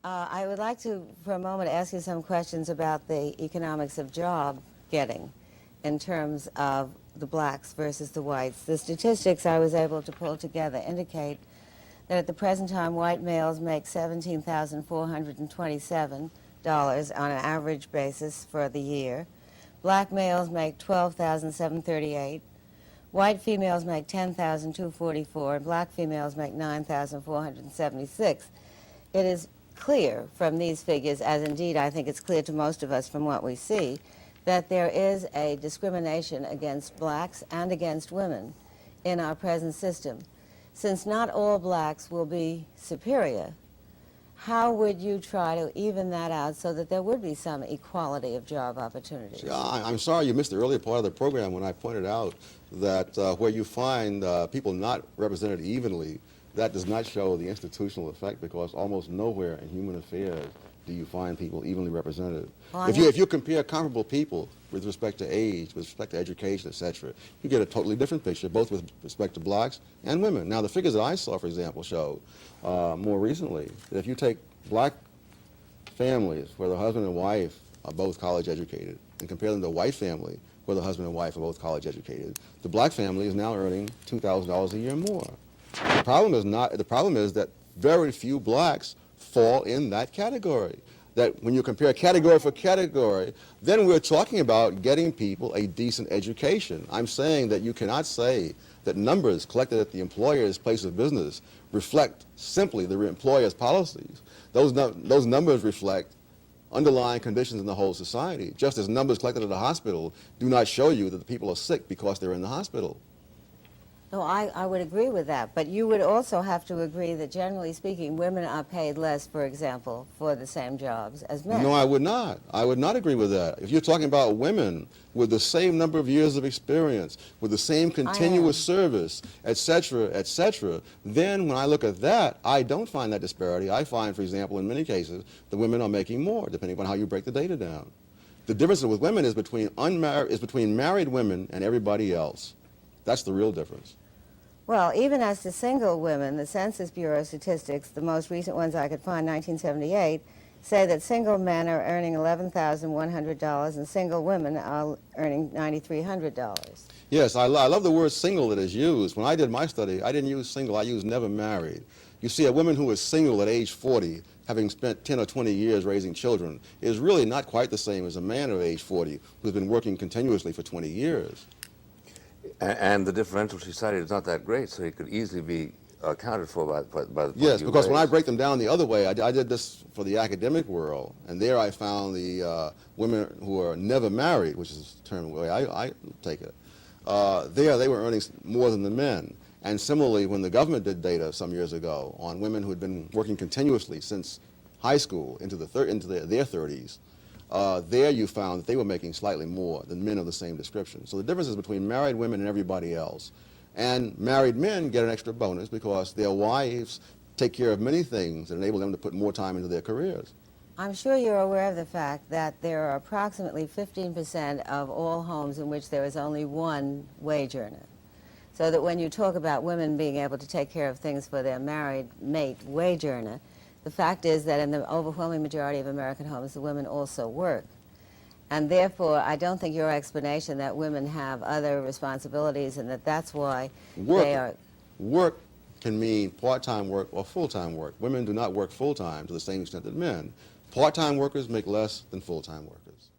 I would like to, for a moment, ask you some questions about the economics of job getting in terms of the blacks versus the whites. The statistics I was able to pull together indicate that at the present time, white males make $17,427 on an average basis for the year. Black males make $12,738. White females make $10,244, and black females make $9,476. It is clear from these figures, as indeed I think it's clear to most of us from what we see, that there is a discrimination against blacks and against women in our present system. Since not all blacks will be superior, how would you try to even that out so that there would be some equality of job opportunities? Yeah, I'm sorry you missed the earlier part of the program when I pointed out that where you find people not represented evenly, that does not show the institutional effect, because almost nowhere in human affairs do you find people evenly represented. Well, if you compare comparable people with respect to age, with respect to education, etc., you get a totally different picture, both with respect to blacks and women. Now, the figures that I saw, for example, show more recently that if you take black families where the husband and wife are both college educated and compare them to a white family where the husband and wife are both college educated, the black family is now earning $2,000 a year more. The problem is that very few blacks fall in that category. That when you compare category for category, then we're talking about getting people a decent education. I'm saying that you cannot say that numbers collected at the employer's place of business reflect simply the employer's policies. Those numbers reflect underlying conditions in the whole society, just as numbers collected at a hospital do not show you that the people are sick because they're in the hospital. No, I would agree with that, but you would also have to agree that, generally speaking, women are paid less, for example, for the same jobs as men. No, I would not. I would not agree with that. If you're talking about women with the same number of years of experience, with the same continuous service, etc., then when I look at that, I don't find that disparity. I find, for example, in many cases, the women are making more, depending on how you break the data down. The difference with women is between married women and everybody else. That's the real difference. Well, even as to single women, the Census Bureau statistics, the most recent ones I could find, 1978, say that single men are earning $11,100 and single women are earning $9,300. Yes, I love the word single that is used. When I did my study, I didn't use single, I used never married. You see, a woman who is single at age 40, having spent 10 or 20 years raising children, is really not quite the same as a man of age 40 who's been working continuously for 20 years. And the differential she cited is not that great, so it could easily be accounted for by the Yes, because when I break them down the other way, I did this for the academic world, and there I found the women who are never married, which is the term the way I take it, there they were earning more than the men. And similarly, when the government did data some years ago on women who had been working continuously since high school into their 30s, there you found that they were making slightly more than men of the same description. So the difference is between married women and everybody else. And married men get an extra bonus because their wives take care of many things that enable them to put more time into their careers. I'm sure you're aware of the fact that there are approximately 15% of all homes in which there is only one wage earner. So that when you talk about women being able to take care of things for their married mate wage earner, the fact is that in the overwhelming majority of American homes, the women also work. And therefore, I don't think your explanation that women have other responsibilities and that that's why they are... Work can mean part-time work or full-time work. Women do not work full-time to the same extent that men. Part-time workers make less than full-time workers.